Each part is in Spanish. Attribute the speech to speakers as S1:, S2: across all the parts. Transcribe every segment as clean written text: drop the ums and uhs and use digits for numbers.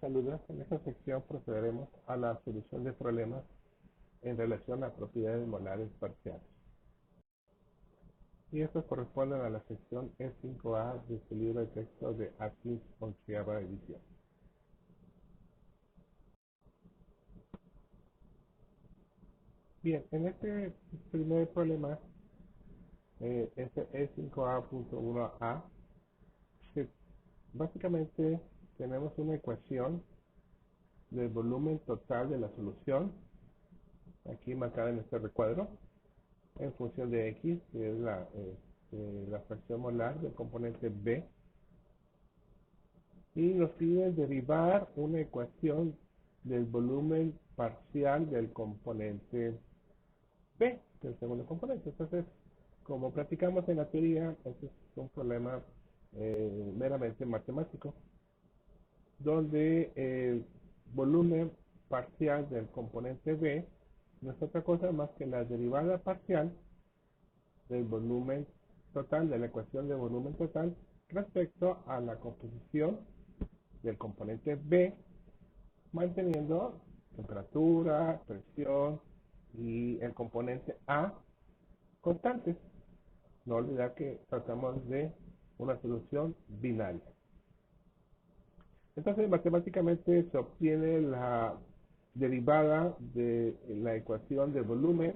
S1: Saludos. En esta sección procederemos a la solución de problemas en relación a propiedades molares parciales. Y estos corresponden a la sección E5A de su libro de texto de Atkins, 11ª edición. Bien, en este primer problema, este E5A.1a, básicamente tenemos una ecuación del volumen total de la solución, aquí marcada en este recuadro, en función de x, que es la fracción molar del componente B, y nos pide derivar una ecuación del volumen parcial del componente B, del segundo componente. Entonces, como platicamos en la teoría, este es un problema meramente matemático, donde el volumen parcial del componente B no es otra cosa más que la derivada parcial del volumen total, de la ecuación de volumen total, respecto a la composición del componente B, manteniendo temperatura, presión y el componente A constantes. No olvidar que tratamos de una solución binaria. Entonces, matemáticamente se obtiene la derivada de la ecuación de volumen.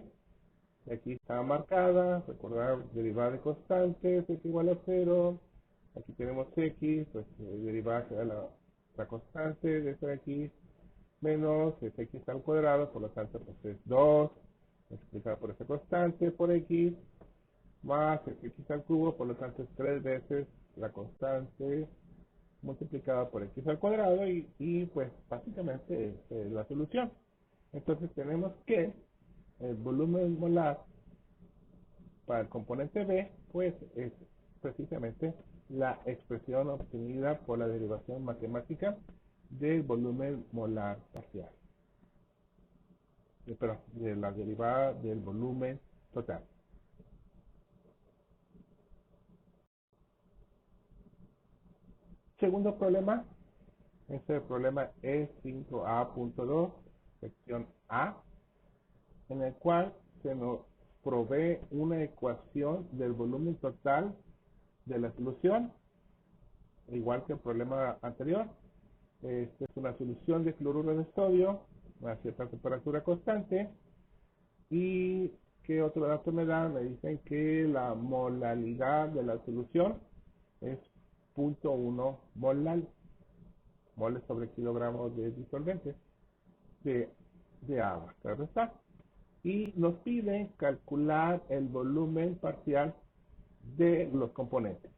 S1: Aquí está marcada, recordar derivada de constantes, es igual a 0. Aquí tenemos x, pues derivada será la constante de esta de aquí, menos es x al cuadrado, por lo tanto pues es 2, multiplicado por esta constante por x, más x al cubo, por lo tanto es 3 veces la constante multiplicada por x al cuadrado y pues básicamente es la solución. Entonces tenemos que el volumen molar para el componente B pues es precisamente la expresión obtenida por la derivación matemática del volumen molar parcial. Perdón, de la derivada del volumen total. Segundo problema, este problema E5A.2, sección A, en el cual se nos provee una ecuación del volumen total de la solución, igual que el problema anterior. Esta es una solución de cloruro de sodio a cierta temperatura constante. Y ¿qué otro dato me dan? Me dicen que la molalidad de la solución es 0.1 molal, moles sobre kilogramos de disolvente de agua, claro está. Y nos piden calcular el volumen parcial de los componentes.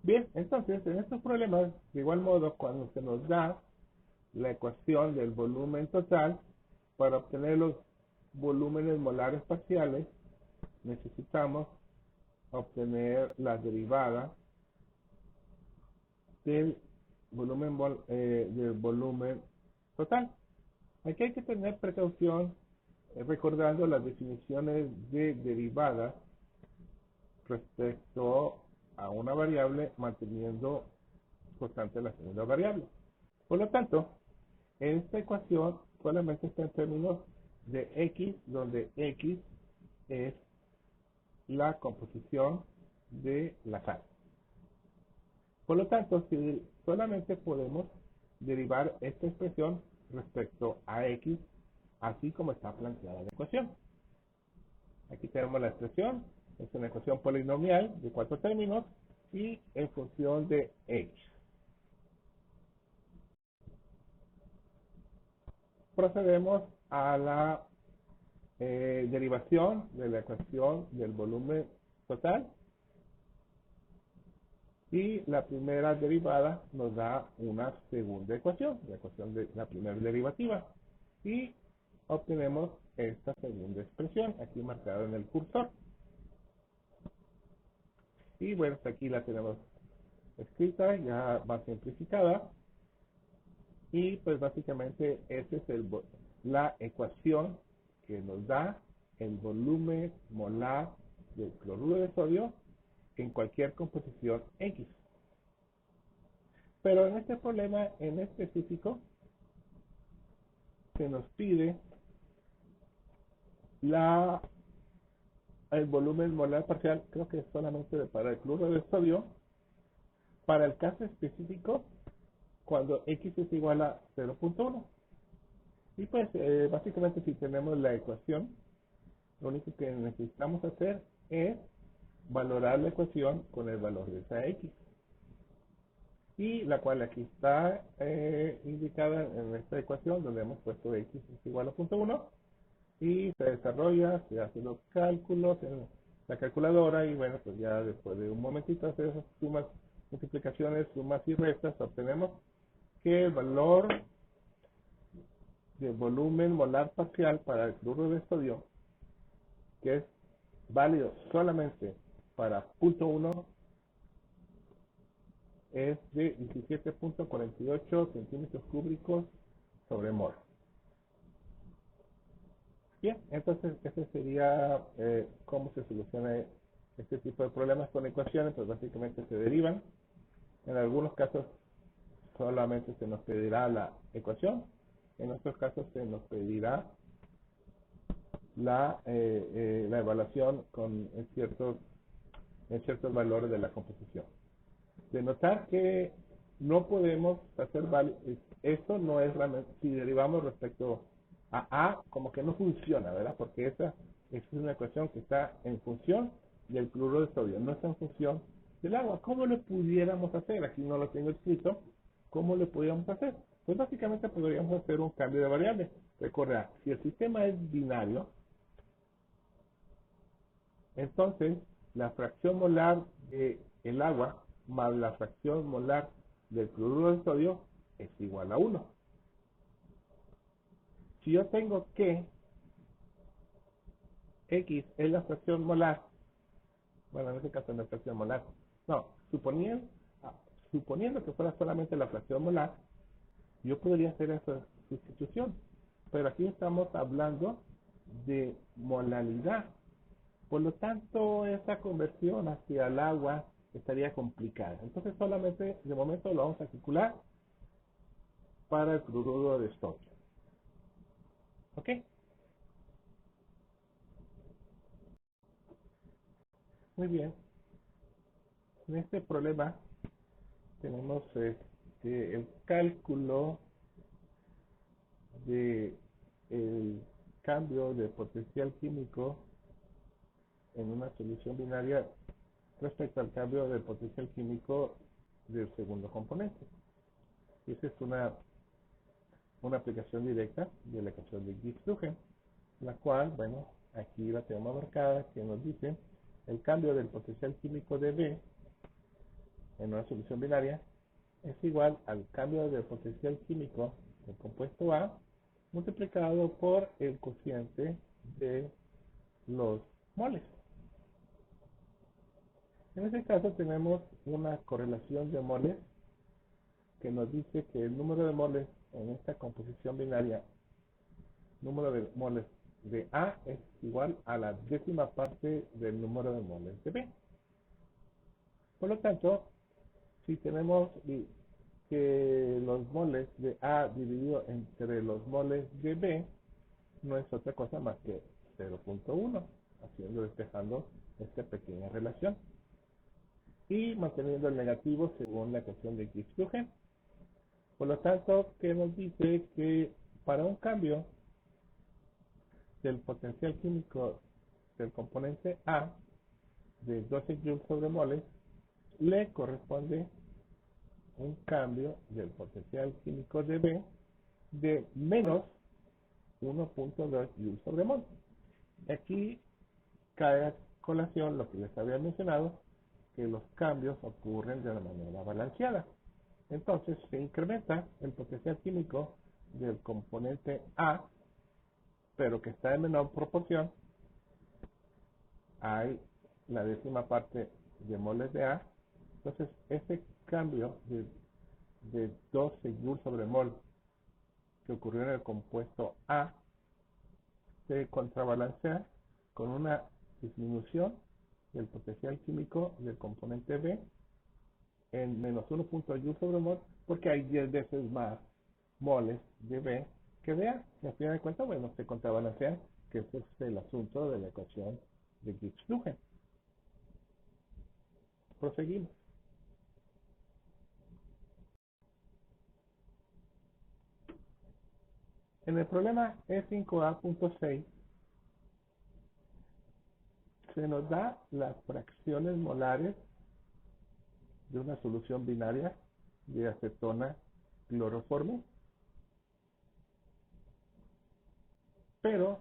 S1: Bien, entonces en estos problemas, de igual modo, cuando se nos da la ecuación del volumen total, para obtener los volúmenes molares parciales, necesitamos obtener la derivada del volumen total. Aquí hay que tener precaución recordando las definiciones de derivada respecto a una variable manteniendo constante la segunda variable. Por lo tanto, esta ecuación solamente está en términos de x, donde x es la composición de la sal. Por lo tanto, si solamente podemos derivar esta expresión respecto a x, así como está planteada la ecuación. Aquí tenemos la expresión, es una ecuación polinomial de 4 términos y en función de x. Procedemos a la derivación de la ecuación del volumen total. Y la primera derivada nos da una segunda ecuación, la ecuación de la primera derivativa. Y obtenemos esta segunda expresión, aquí marcada en el cursor. Y bueno, hasta aquí la tenemos escrita, ya más simplificada. Y pues básicamente esa es la ecuación que nos da el volumen molar del cloruro de sodio en cualquier composición X. Pero en este problema en específico se nos pide el volumen molar parcial, creo que es solamente para el cloruro de sodio, para el caso específico cuando X es igual a 0.1. Y pues básicamente si tenemos la ecuación, lo único que necesitamos hacer es valorar la ecuación con el valor de esa X. Y la cual aquí está indicada en esta ecuación donde hemos puesto X es igual a 0.1 y se desarrolla, se hacen los cálculos en la calculadora y bueno, pues ya después de un momentito hacer esas sumas, multiplicaciones, sumas y restas, obtenemos que el valor de volumen molar parcial para el cloruro de sodio, que es válido solamente para 0.1, es de 17.48 centímetros cúbicos sobre mol. Bien, entonces ese sería cómo se soluciona este tipo de problemas con ecuaciones, pues básicamente se derivan. En algunos casos solamente se nos pedirá la ecuación, en otros casos se nos pedirá la evaluación en ciertos valores de la composición. De notar que no podemos hacer esto no es realmente, si derivamos respecto a como que no funciona, ¿verdad? Porque esa es una ecuación que está en función del cloruro de sodio, no está en función del agua. ¿Cómo lo pudiéramos hacer? Aquí no lo tengo escrito. ¿Cómo lo podríamos hacer? Pues básicamente podríamos hacer un cambio de variable. Recuerda, si el sistema es binario, entonces la fracción molar del agua más la fracción molar del cloruro de sodio es igual a 1. Si yo tengo que X es la fracción molar, bueno, en este caso no es fracción molar, no, suponiendo que fuera solamente la fracción molar, yo podría hacer esa sustitución, pero aquí estamos hablando de molaridad. Por lo tanto, esa conversión hacia el agua estaría complicada. Entonces, solamente de momento lo vamos a calcular para el cloruro de sodio. ¿Ok? Muy bien. En este problema tenemos el cálculo de el cambio de potencial químico en una solución binaria respecto al cambio de potencial químico del segundo componente. Esa es una aplicación directa de la ecuación de Gibbs-Duhem, la cual, bueno, aquí la tenemos marcada, que nos dice el cambio del potencial químico de B en una solución binaria es igual al cambio del potencial químico del compuesto A multiplicado por el cociente de los moles. En este caso tenemos una correlación de moles que nos dice que el número de moles en esta composición binaria, número de moles de A es igual a la décima parte del número de moles de B. Por lo tanto, si tenemos que los moles de A dividido entre los moles de B no es otra cosa más que 0.1, despejando esta pequeña relación y manteniendo el negativo según la ecuación de Gibbs-Duhem. Por lo tanto, que nos dice que para un cambio del potencial químico del componente A de 12 joules sobre moles, le corresponde un cambio del potencial químico de B de menos 1.2 joules sobre mol. Aquí cae a colación lo que les había mencionado, que los cambios ocurren de una manera balanceada. Entonces se incrementa el potencial químico del componente A, pero que está en menor proporción. Hay la décima parte de moles de A. Entonces ese cambio de 12 joules sobre mol que ocurrió en el compuesto A se contrabalancea con una disminución del potencial químico del componente B en menos 1.1 sobre mol porque hay 10 veces más moles de B que de A. Y al final de cuentas, bueno, se contrabalancean, que ese es el asunto de la ecuación de Gibbs-Duhem. Proseguimos. En el problema E5A.6 se nos da las fracciones molares de una solución binaria de acetona cloroformo, pero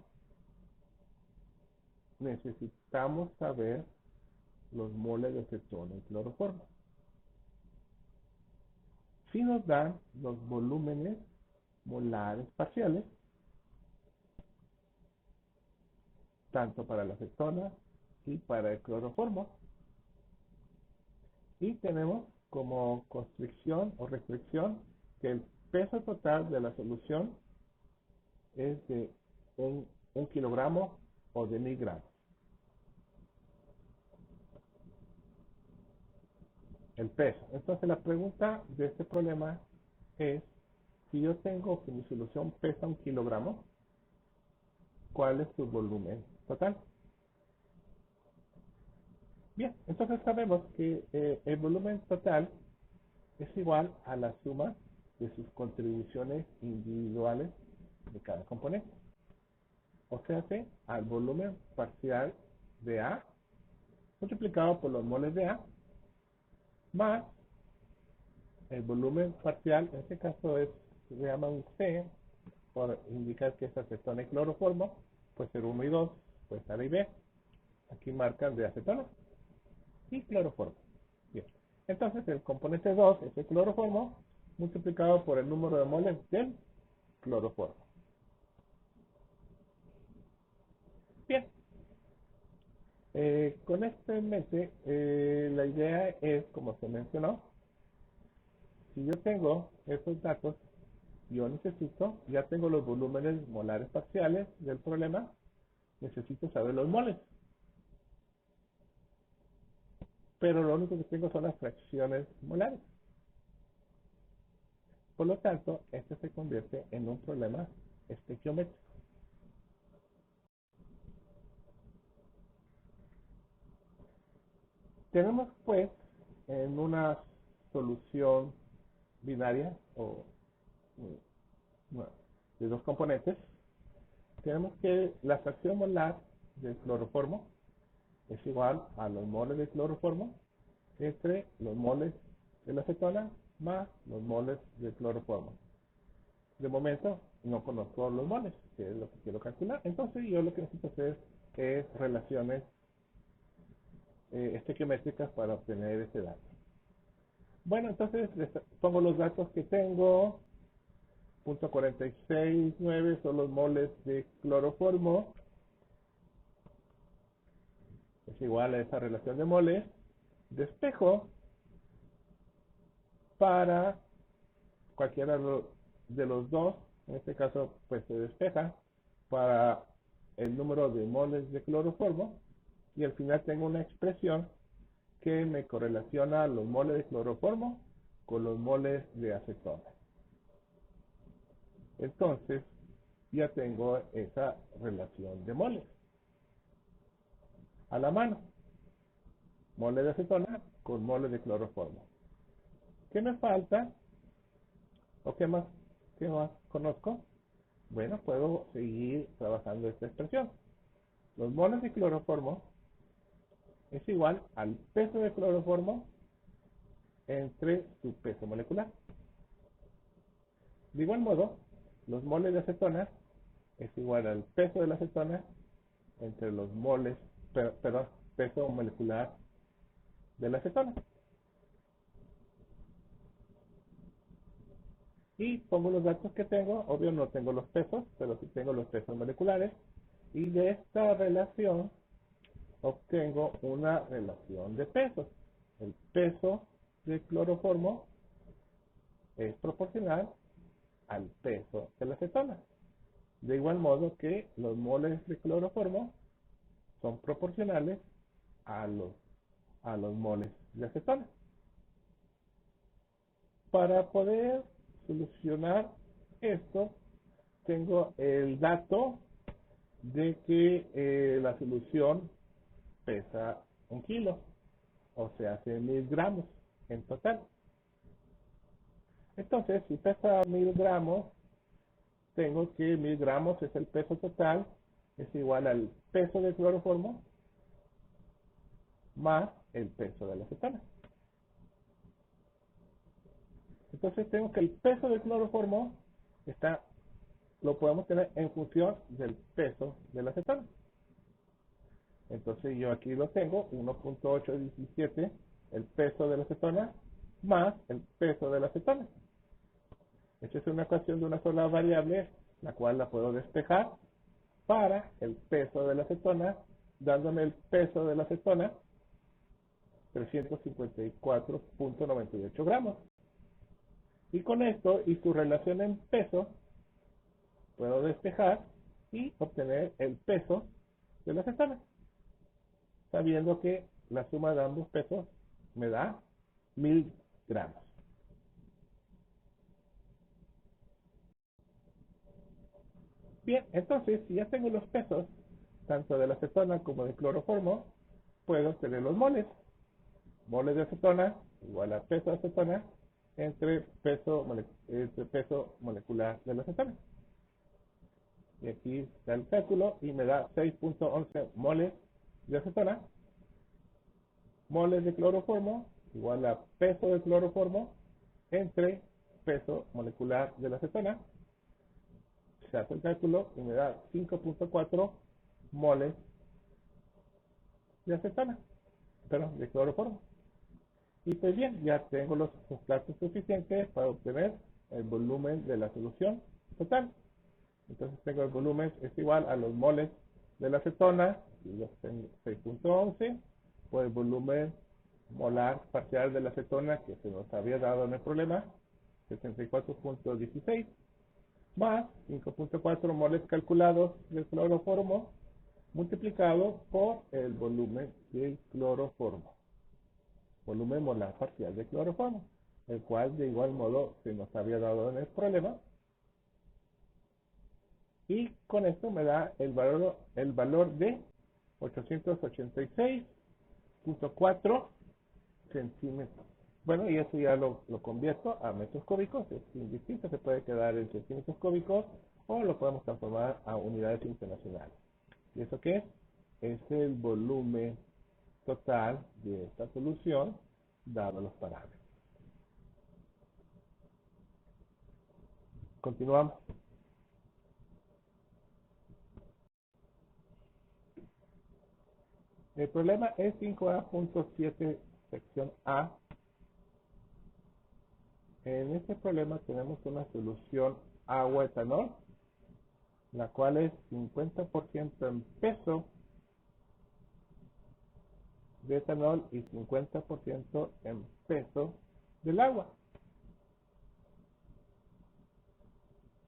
S1: necesitamos saber los moles de acetona y cloroformo. Si nos dan los volúmenes molares parciales, tanto para la acetona y para el cloroformo, y tenemos como constricción o restricción que el peso total de la solución es de un kilogramo o de 1000 gramos. El peso. Entonces la pregunta de este problema es, si yo tengo que mi solución pesa 1 kilogramo, ¿cuál es su volumen total? Bien, entonces sabemos que el volumen total es igual a la suma de sus contribuciones individuales de cada componente. O sea, al volumen parcial de A multiplicado por los moles de A más el volumen parcial, en este caso se llama un C, por indicar que es acetona y cloroformo, puede ser 1 y 2, puede ser A y B. Aquí marcan de acetona y cloroformo. Bien, entonces el componente 2 es el cloroformo multiplicado por el número de moles del cloroformo. Bien, con esto en mente, la idea es, como se mencionó, si yo tengo estos datos, yo necesito, ya tengo los volúmenes molares parciales del problema, necesito saber los moles. Pero lo único que tengo son las fracciones molares. Por lo tanto, este se convierte en un problema estequiométrico. Tenemos pues en una solución binaria o bueno, de dos componentes, tenemos que la fracción molar del cloroformo es igual a los moles de cloroformo entre los moles de la acetona más los moles de cloroformo. De momento no conozco los moles, que es lo que quiero calcular, entonces yo lo que necesito hacer es relaciones estequiométricas para obtener ese dato. Bueno, entonces les pongo los datos que tengo. 0.469 son los moles de cloroformo. Es igual a esa relación de moles. Despejo para cualquiera de los dos. En este caso, pues se despeja para el número de moles de cloroformo. Y al final tengo una expresión que me correlaciona los moles de cloroformo con los moles de acetona. Entonces, ya tengo esa relación de moles a la mano. Moles de acetona con moles de cloroformo. ¿Qué me falta? ¿O qué más conozco? Bueno, puedo seguir trabajando esta expresión. Los moles de cloroformo es igual al peso de cloroformo entre su peso molecular. De igual modo, los moles de acetona es igual al peso de la acetona entre los moles, peso molecular de la acetona. Y pongo los datos que tengo, obvio no tengo los pesos, pero sí tengo los pesos moleculares. Y de esta relación obtengo una relación de pesos. El peso de cloroformo es proporcional al peso de la acetona. De igual modo que los moles de cloroformo son proporcionales a los moles de acetona. Para poder solucionar esto, tengo el dato de que la solución pesa 1 kilo, o sea, hace 1000 gramos en total. Entonces, si pesa 1000 gramos, tengo que 1000 gramos es el peso total, es igual al peso del cloroformo más el peso de la acetona. Entonces tengo que el peso del cloroformo lo podemos tener en función del peso de la acetona. Entonces yo aquí lo tengo, 1.817, el peso de la acetona más el peso de la acetona. Esta es una ecuación de una sola variable, la cual la puedo despejar para el peso de la acetona, dándome el peso de la acetona, 354.98 gramos. Y con esto y su relación en peso, puedo despejar y obtener el peso de la acetona, sabiendo que la suma de ambos pesos me da 1000 gramos. Bien, entonces, si ya tengo los pesos, tanto de la acetona como del cloroformo, puedo obtener los moles. Moles de acetona igual a peso de acetona entre peso molecular de la acetona. Y aquí está el cálculo y me da 6.11 moles de acetona. Moles de cloroformo igual a peso de cloroformo entre peso molecular de la acetona. Se hace el cálculo y me da 5.4 moles de acetona, perdón, de cloroformo. Y pues bien, ya tengo los sustratos suficientes para obtener el volumen de la solución total. Entonces tengo el volumen es igual a los moles de la acetona, y yo tengo 6.11, por el volumen molar parcial de la acetona que se nos había dado en el problema, 64.16, más 5.4 moles calculados del cloroformo, multiplicado por el volumen del cloroformo, volumen molar parcial de cloroformo, el cual de igual modo se nos había dado en el problema. Y con esto me da el valor de 886.4 centímetros. Bueno, y eso ya lo convierto a metros cúbicos, es indistinto, se puede quedar en centímetros cúbicos o lo podemos transformar a unidades internacionales. ¿Y eso qué es? Es el volumen total de esta solución dado los parámetros. Continuamos. El problema es 5A.7, sección A. En este problema tenemos una solución agua-etanol, la cual es 50% en peso de etanol y 50% en peso del agua,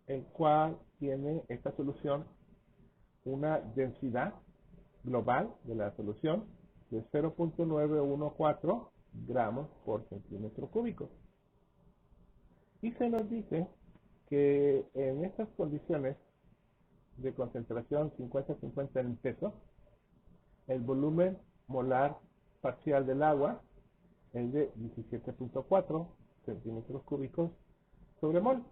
S1: el cual tiene esta solución una densidad global de la solución de 0.914 gramos por centímetro cúbico. Y se nos dice que en estas condiciones de concentración 50-50 en peso, el volumen molar parcial del agua es de 17.4 centímetros cúbicos sobre mol.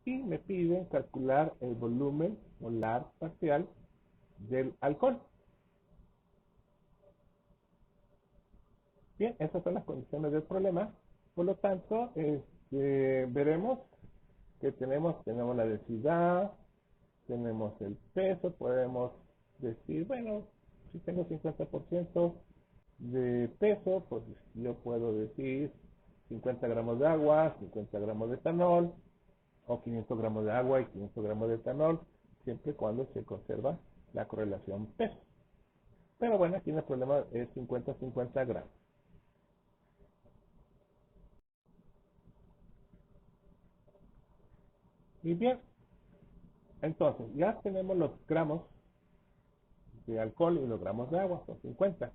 S1: Y me piden calcular el volumen molar parcial del alcohol. Bien, esas son las condiciones del problema. Por lo tanto, veremos que tenemos la densidad, tenemos el peso, podemos decir, bueno, si tengo 50% de peso, pues yo puedo decir 50 gramos de agua, 50 gramos de etanol, o 500 gramos de agua y 500 gramos de etanol, siempre y cuando se conserva la correlación peso. Pero bueno, aquí el problema es 50-50 gramos. Y bien, entonces ya tenemos los gramos de alcohol y los gramos de agua, son 50.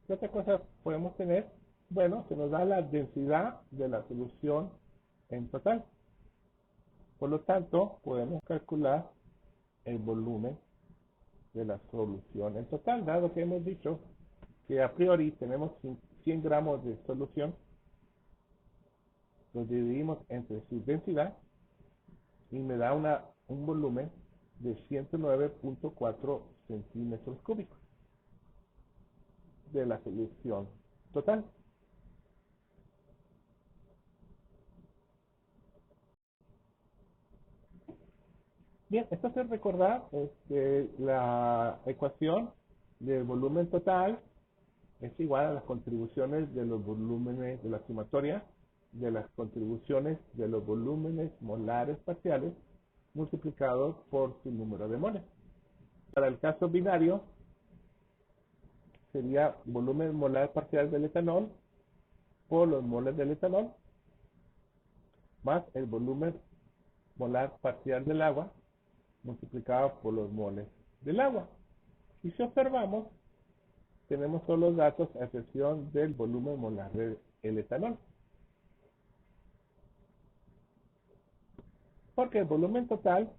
S1: ¿Qué otra cosa podemos tener? Bueno, se nos da la densidad de la solución en total. Por lo tanto, podemos calcular el volumen de la solución en total, dado que hemos dicho que a priori tenemos 100 gramos de solución, los dividimos entre su densidad y me da un volumen de 109.4 centímetros cúbicos de la solución total. Bien, esto hace recordar la ecuación del volumen total es igual a las contribuciones de los volúmenes de la sumatoria de las contribuciones de los volúmenes molares parciales multiplicados por su número de moles. Para el caso binario, sería volumen molar parcial del etanol por los moles del etanol más el volumen molar parcial del agua multiplicado por los moles del agua. Y si observamos, tenemos solo los datos a excepción del volumen molar del etanol. Porque el volumen total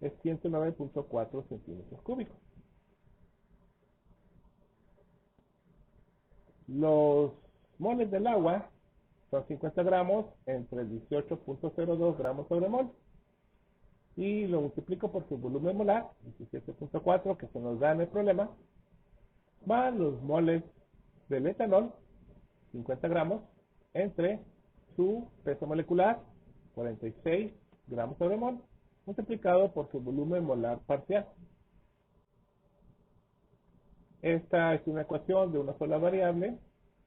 S1: es 109.4 centímetros cúbicos. Los moles del agua son 50 gramos entre 18.02 gramos sobre mol. Y lo multiplico por su volumen molar, 17.4, que se nos da en el problema, más los moles del etanol, 50 gramos, entre su peso molecular, 46 gramos sobre mol, multiplicado por su volumen molar parcial. Esta es una ecuación de una sola variable,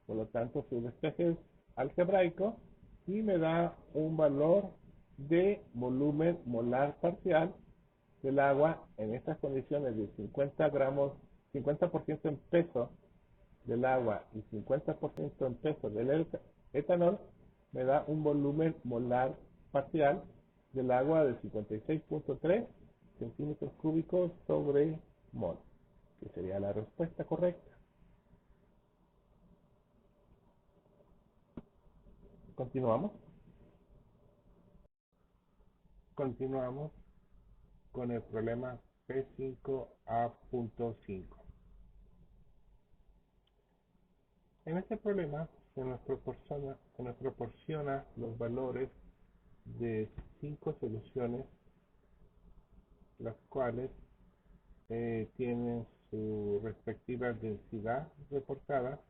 S1: por lo tanto su despeje es algebraico y me da un valor de volumen molar parcial del agua en estas condiciones de 50 gramos, 50% en peso del agua y 50% en peso del etanol, me da un volumen molar parcial del agua de 56.3 centímetros cúbicos sobre mol, que sería la respuesta correcta. Continuamos. Continuamos con el problema P5A.5. En este problema se nos proporciona los valores de 5 soluciones, las cuales tienen su respectiva densidad reportada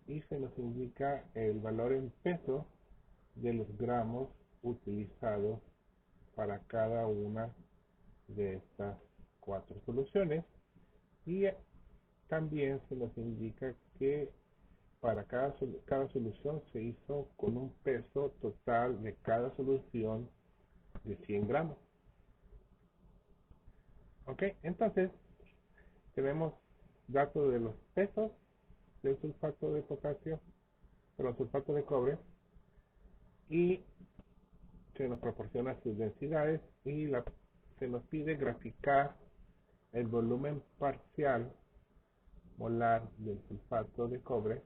S1: y se nos indica el valor en peso de los gramos utilizados para cada una de estas 4 soluciones y también se nos indica que para cada solución se hizo con un peso total de cada solución de 100 gramos. Ok, entonces tenemos datos de los pesos del sulfato de potasio, pero sulfato de cobre, y se nos proporciona sus densidades y se nos pide graficar el volumen parcial molar del sulfato de cobre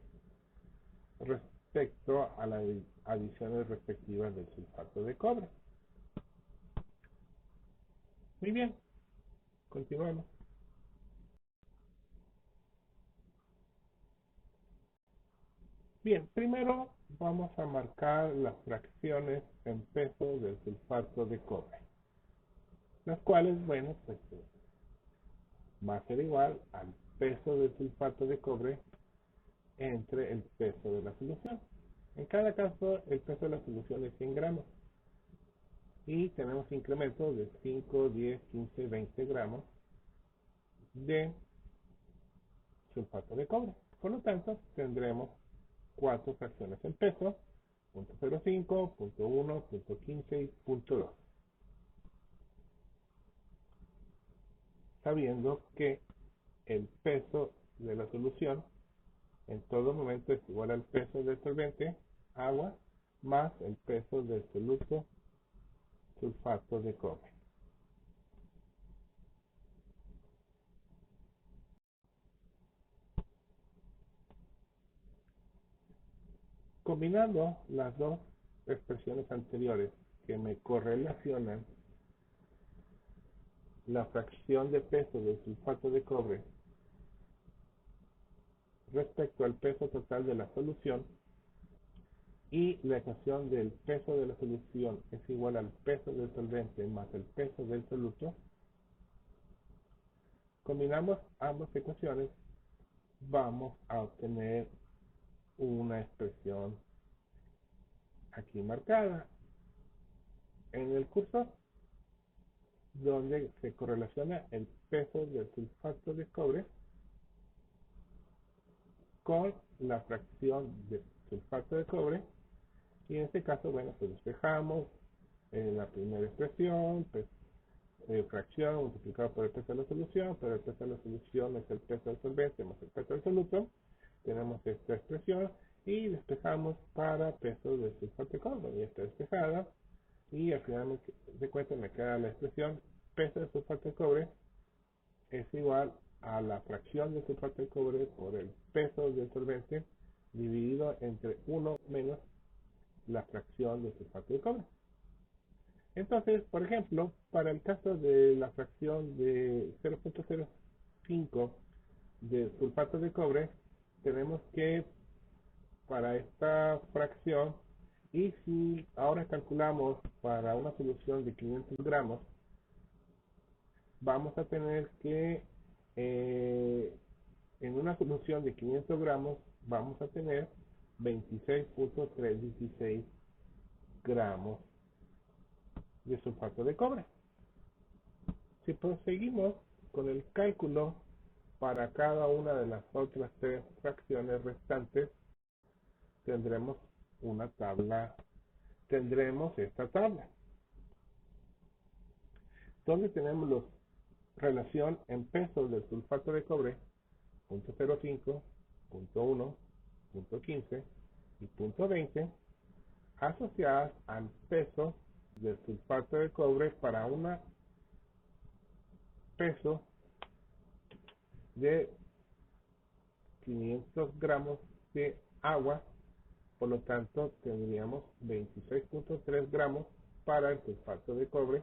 S1: respecto a las adiciones respectivas del sulfato de cobre. Muy bien, continuamos. Bien, primero vamos a marcar las fracciones en peso del sulfato de cobre, las cuales, bueno, pues va a ser igual al peso del sulfato de cobre entre el peso de la solución. En cada caso, el peso de la solución es 100 gramos. Y tenemos incrementos de 5, 10, 15, 20 gramos de sulfato de cobre. Por lo tanto, tendremos 4 fracciones en peso, 0.05, 0.1, 0.15 y 0.2. Sabiendo que el peso de la solución en todo momento es igual al peso del solvente, agua, más el peso del soluto sulfato de cobre. Combinando las dos expresiones anteriores que me correlacionan la fracción de peso del sulfato de cobre respecto al peso total de la solución, y la ecuación del peso de la solución es igual al peso del solvente más el peso del soluto, combinamos ambas ecuaciones, vamos a obtener una expresión aquí marcada en el cursor, donde se correlaciona el peso del sulfato de cobre con la fracción de sulfato de cobre, y en este caso, bueno, pues despejamos la primera expresión, pues, fracción multiplicado por el peso de la solución, pero el peso de la solución es el peso del solvente más el peso del soluto. Tenemos esta expresión y despejamos para peso del sulfato de cobre, y está despejada, y al final de cuentas me queda la expresión peso del sulfato de cobre es igual a la fracción del sulfato de cobre por el peso del solvente dividido entre 1 menos la fracción del sulfato de cobre. Entonces, por ejemplo, para el caso de la fracción de 0.05 de sulfato de cobre, tenemos que para esta fracción, y si ahora calculamos para una solución de 500 gramos, vamos a tener que en una solución de 500 gramos vamos a tener 26.316 gramos de sulfato de cobre. Si proseguimos con el cálculo para cada una de las otras tres fracciones restantes, tendremos esta tabla, donde tenemos la relación en pesos del sulfato de cobre, 0.05, 0.1, 0.15 y 0.20, asociadas al peso del sulfato de cobre para un peso de 500 gramos de agua. Por lo tanto, tendríamos 26.3 gramos para el sulfato de cobre,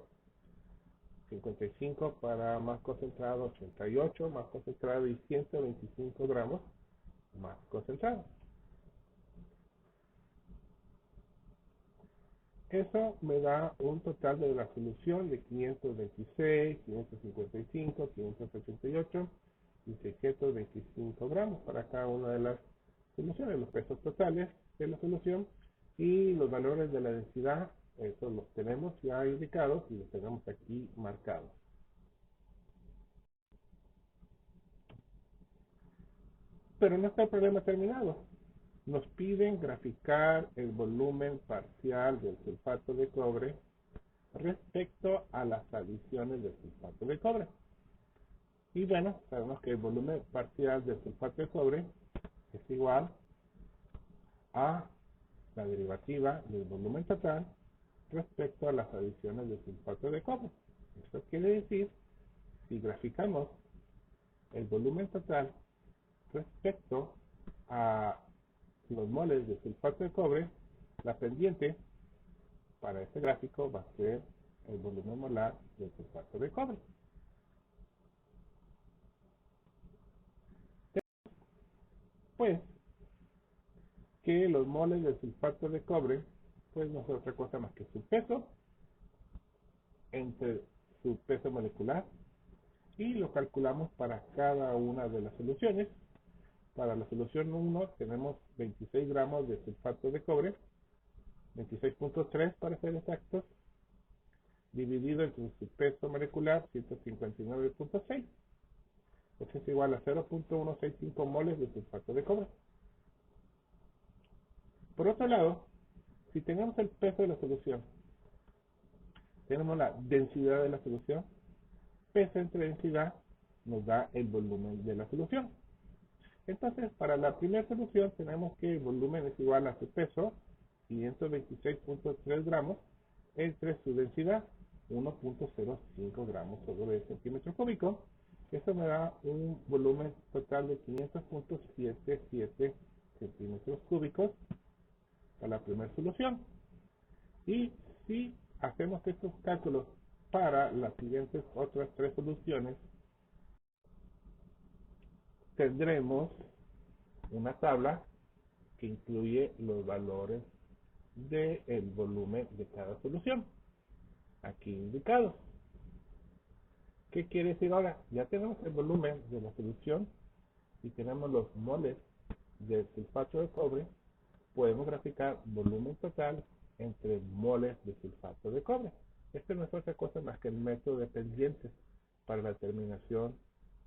S1: 55 para más concentrado, 88 más concentrado y 125 gramos más concentrado. Eso me da un total de la solución de 526, 555, 588 y 625 gramos para cada una de las soluciones, los pesos totales de la solución y los valores de la densidad. Eso los tenemos ya indicados y los tenemos aquí marcados. Pero no está el problema terminado. Nos piden graficar el volumen parcial del sulfato de cobre respecto a las adiciones del sulfato de cobre. Y bueno, sabemos que el volumen parcial del sulfato de cobre es igual a la derivativa del volumen total respecto a las adiciones de sulfato de cobre. Esto quiere decir, si graficamos el volumen total respecto a los moles de sulfato de cobre, la pendiente para este gráfico va a ser el volumen molar del sulfato de cobre. Pues que los moles de sulfato de cobre pues no es otra cosa más que su peso entre su peso molecular, y lo calculamos para cada una de las soluciones. Para la solución 1 tenemos 26 gramos de sulfato de cobre, 26.3 para ser exactos, dividido entre su peso molecular, 159.6. Esto es igual a 0.165 moles de sulfato de cobre. Por otro lado, si tenemos el peso de la solución, tenemos la densidad de la solución, peso entre densidad nos da el volumen de la solución. Entonces, para la primera solución tenemos que el volumen es igual a su peso, 526.3 gramos, entre su densidad, 1.05 gramos sobre centímetro cúbico. Eso me da un volumen total de 500.77 centímetros cúbicos, para la primera solución. Y si hacemos estos cálculos para las siguientes otras tres soluciones, tendremos una tabla que incluye los valores del volumen de cada solución, aquí indicados. ¿Qué quiere decir ahora? Ya tenemos el volumen de la solución y tenemos los moles del sulfato de cobre. Podemos graficar volumen total entre moles de sulfato de cobre. Este no es otra cosa más que el método de pendientes para la determinación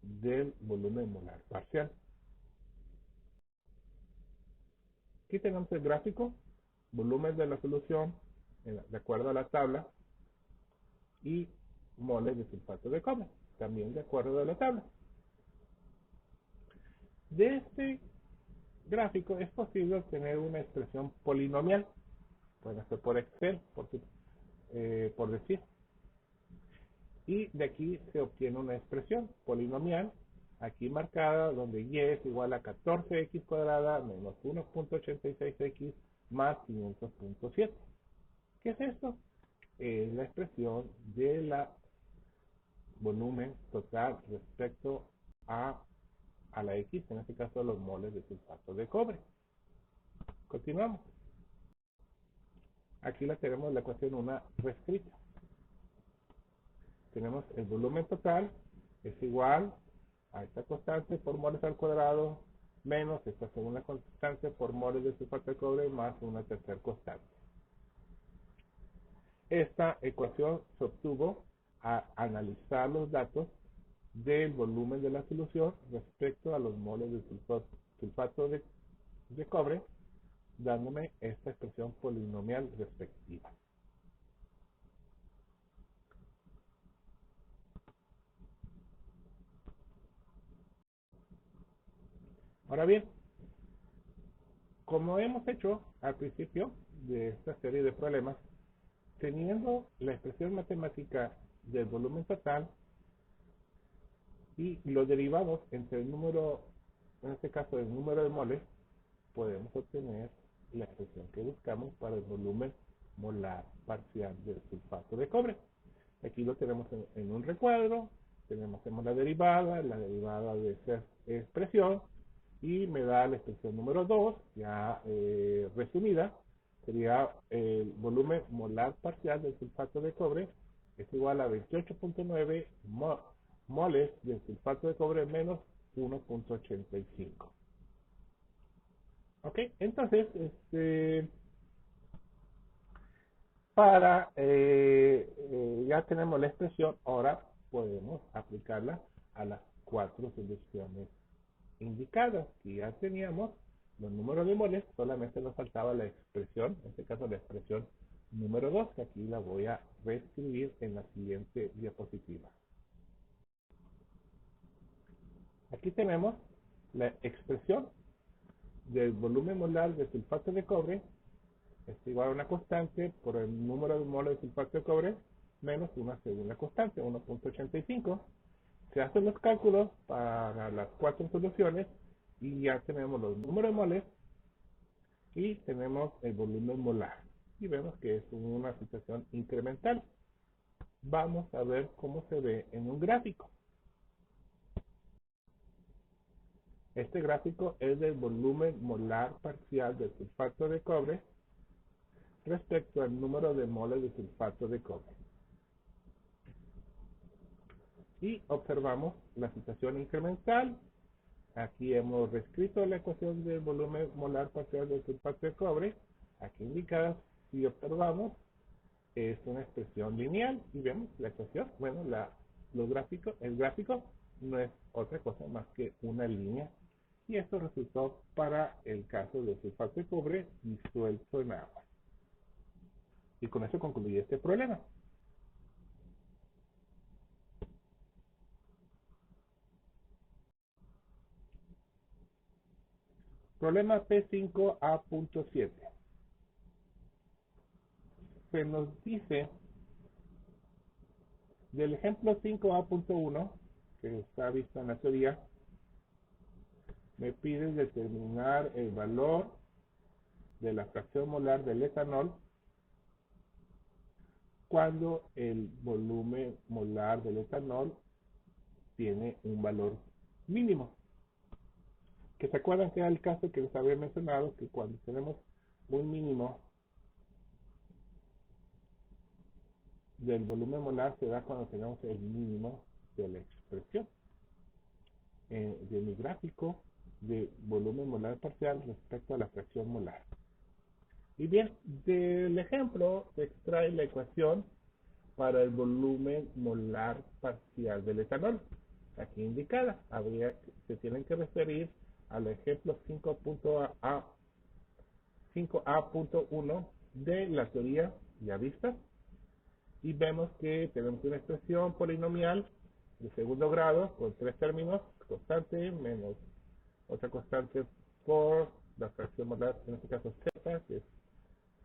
S1: del volumen molar parcial. Aquí tenemos el gráfico, volumen de la solución, de acuerdo a la tabla, y moles de sulfato de cobre, también de acuerdo a la tabla. De este gráfico es posible obtener una expresión polinomial. Puede ser por Excel, por decir. Y de aquí se obtiene una expresión polinomial, aquí marcada, donde y es igual a 14x cuadrada menos 1.86x más 500.7. ¿Qué es esto? Es la expresión de la volumen total respecto a la X, en este caso los moles de sulfato de cobre. Continuamos. Aquí la tenemos la ecuación una reescrita. Tenemos el volumen total es igual a esta constante por moles al cuadrado menos esta segunda constante por moles de sulfato de cobre más una tercera constante. Esta ecuación se obtuvo a analizar los datos del volumen de la solución respecto a los moles de sulfato de cobre, dándome esta expresión polinomial respectiva. Ahora bien, como hemos hecho al principio de esta serie de problemas, teniendo la expresión matemática del volumen total y los derivados entre el número, en este caso el número de moles, podemos obtener la expresión que buscamos para el volumen molar parcial del sulfato de cobre. Aquí lo tenemos en un recuadro, tenemos la derivada de esa expresión, y me da la expresión número 2, ya resumida, sería el volumen molar parcial del sulfato de cobre es igual a 28.9 moles del sulfato de cobre menos 1.85. Ok, entonces, ya tenemos la expresión, ahora podemos aplicarla a las cuatro soluciones indicadas. Y ya teníamos los números de moles, solamente nos faltaba la expresión, en este caso la expresión número 2, que aquí la voy a reescribir en la siguiente diapositiva. Aquí tenemos la expresión del volumen molar de sulfato de cobre es igual a una constante por el número de moles de sulfato de cobre menos una segunda constante, 1.85. Se hacen los cálculos para las cuatro soluciones y ya tenemos los números de moles y tenemos el volumen molar. Y vemos que es una situación incremental. Vamos a ver cómo se ve en un gráfico. Este gráfico es del volumen molar parcial del sulfato de cobre respecto al número de moles de sulfato de cobre. Y observamos la situación incremental. Aquí hemos reescrito la ecuación del volumen molar parcial del sulfato de cobre. Aquí indicada, si observamos, es una expresión lineal. Y vemos la ecuación, bueno, el gráfico no es otra cosa más que una línea. Y esto resultó para el caso del sulfato de cobre disuelto en agua. Y con eso concluye este problema. Problema P5A.7. Se nos dice del ejemplo 5A.1, que está visto en la teoría, me piden determinar el valor de la fracción molar del etanol cuando el volumen molar del etanol tiene un valor mínimo. Que se acuerdan que era el caso que les había mencionado, que cuando tenemos un mínimo del volumen molar se da cuando tenemos el mínimo de la expresión. De mi gráfico de volumen molar parcial respecto a la fracción molar. Y bien, del ejemplo se extrae la ecuación para el volumen molar parcial del etanol, aquí indicada. Se tienen que referir al ejemplo 5A.1 de la teoría ya vista. Y vemos que tenemos una expresión polinomial de segundo grado con tres términos, constante menos otra constante por la fracción molar, en este caso Z, que es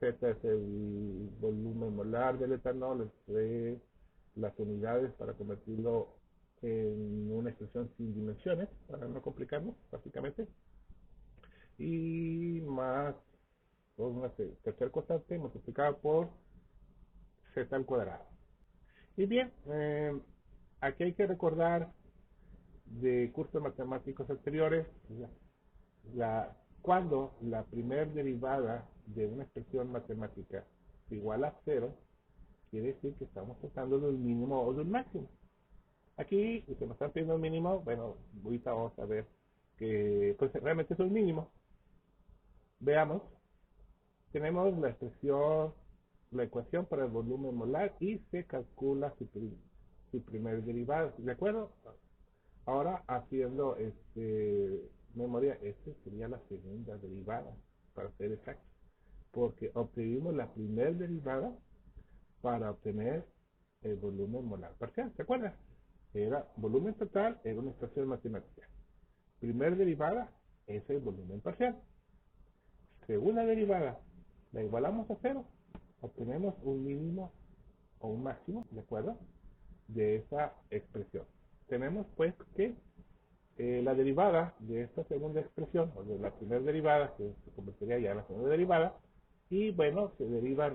S1: Z es el volumen molar del etanol entre las unidades para convertirlo en una expresión sin dimensiones, para no complicarnos, básicamente. Y más una tercera constante multiplicada por Z al cuadrado. Y bien, aquí hay que recordar de cursos matemáticos anteriores, cuando la primera derivada de una expresión matemática es igual a 0, quiere decir que estamos tratando de un mínimo o de un máximo. Aquí, si nos están pidiendo un mínimo, bueno, ahorita vamos a ver que pues, realmente es un mínimo. Veamos, tenemos la expresión, la ecuación para el volumen molar y se calcula su primer derivada, ¿de acuerdo? Ahora haciendo memoria, esta sería la segunda derivada, para ser exacto, porque obtuvimos la primera derivada para obtener el volumen molar parcial, ¿se acuerdan? Era volumen total, era una expresión matemática. Primera derivada es el volumen parcial. Segunda derivada, la igualamos a cero, obtenemos un mínimo o un máximo, ¿de acuerdo? De esa expresión. Tenemos pues que la derivada de esta segunda expresión, o de la primera derivada, que se convertiría ya en la segunda derivada, y bueno, se deriva,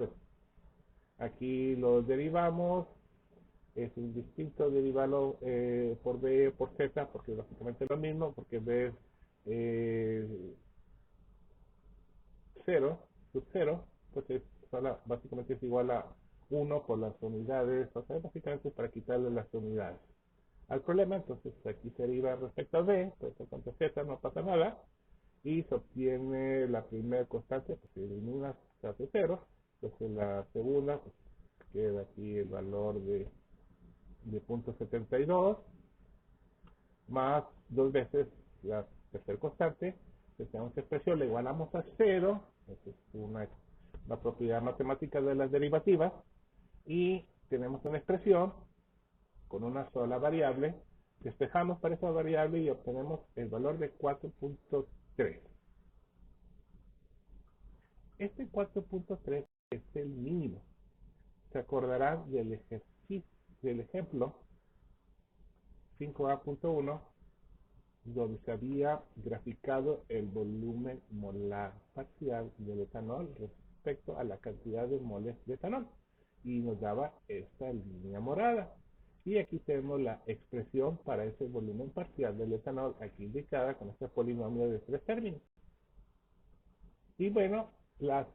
S1: aquí lo derivamos, es indistinto derivarlo por B o por Z, porque es básicamente lo mismo, porque B es 0, sub 0, pues básicamente es igual a 1 por las unidades, o sea, básicamente es para quitarle las unidades al problema. Entonces aquí se deriva respecto a B, pues contra Z no pasa nada, y se obtiene la primera constante, pues se elimina, se hace 0, entonces la segunda, pues queda aquí el valor de 0.72, más dos veces la tercera constante, que tenemos esta expresión, la igualamos a 0, esa es una propiedad matemática de las derivativas, y tenemos una expresión con una sola variable, despejamos para esa variable y obtenemos el valor de 4.3. Este 4.3 es el mínimo. Se acordarán del ejercicio, del ejemplo 5A.1, donde se había graficado el volumen molar parcial del etanol respecto a la cantidad de moles de etanol. Y nos daba esta línea morada. Y aquí tenemos la expresión para ese volumen parcial del etanol, aquí indicada con este polinomio de tres términos. Y bueno, la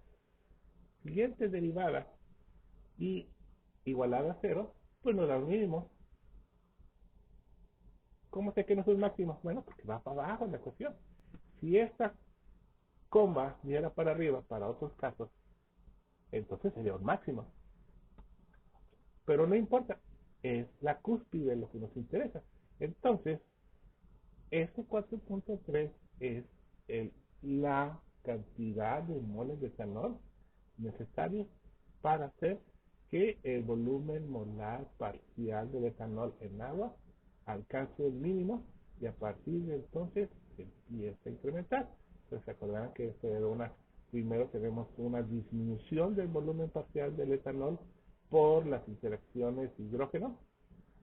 S1: siguiente derivada y igualada a 0, pues nos da un mínimo. ¿Cómo sé que no es un máximo? Bueno, porque va para abajo en la ecuación. Si esta comba diera para arriba para otros casos, entonces sería un máximo. Pero no importa, es la cúspide lo que nos interesa. Entonces, ese 4.3 es la cantidad de moles de etanol necesarios para hacer que el volumen molar parcial del etanol en agua alcance el mínimo, y a partir de entonces se empieza a incrementar. Entonces se acordarán que primero tenemos una disminución del volumen parcial del etanol por las interacciones hidrógeno,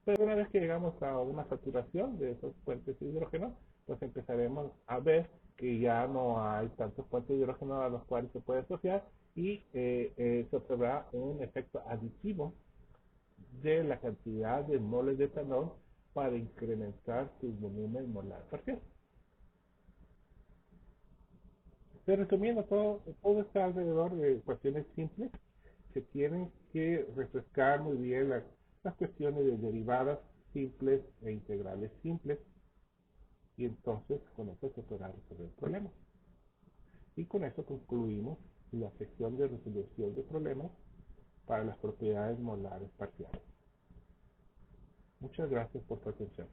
S1: pero una vez que llegamos a una saturación de esos puentes de hidrógeno, pues empezaremos a ver que ya no hay tantos puentes de hidrógeno a los cuales se puede asociar y se observará un efecto aditivo de la cantidad de moles de etanol para incrementar su volumen molar parcial. Te recomiendo todo está alrededor de cuestiones simples. Se tienen que refrescar muy bien las cuestiones de derivadas simples e integrales simples y entonces con eso se podrá resolver el problema. Y con eso concluimos la sección de resolución de problemas para las propiedades molares parciales. Muchas gracias por tu atención.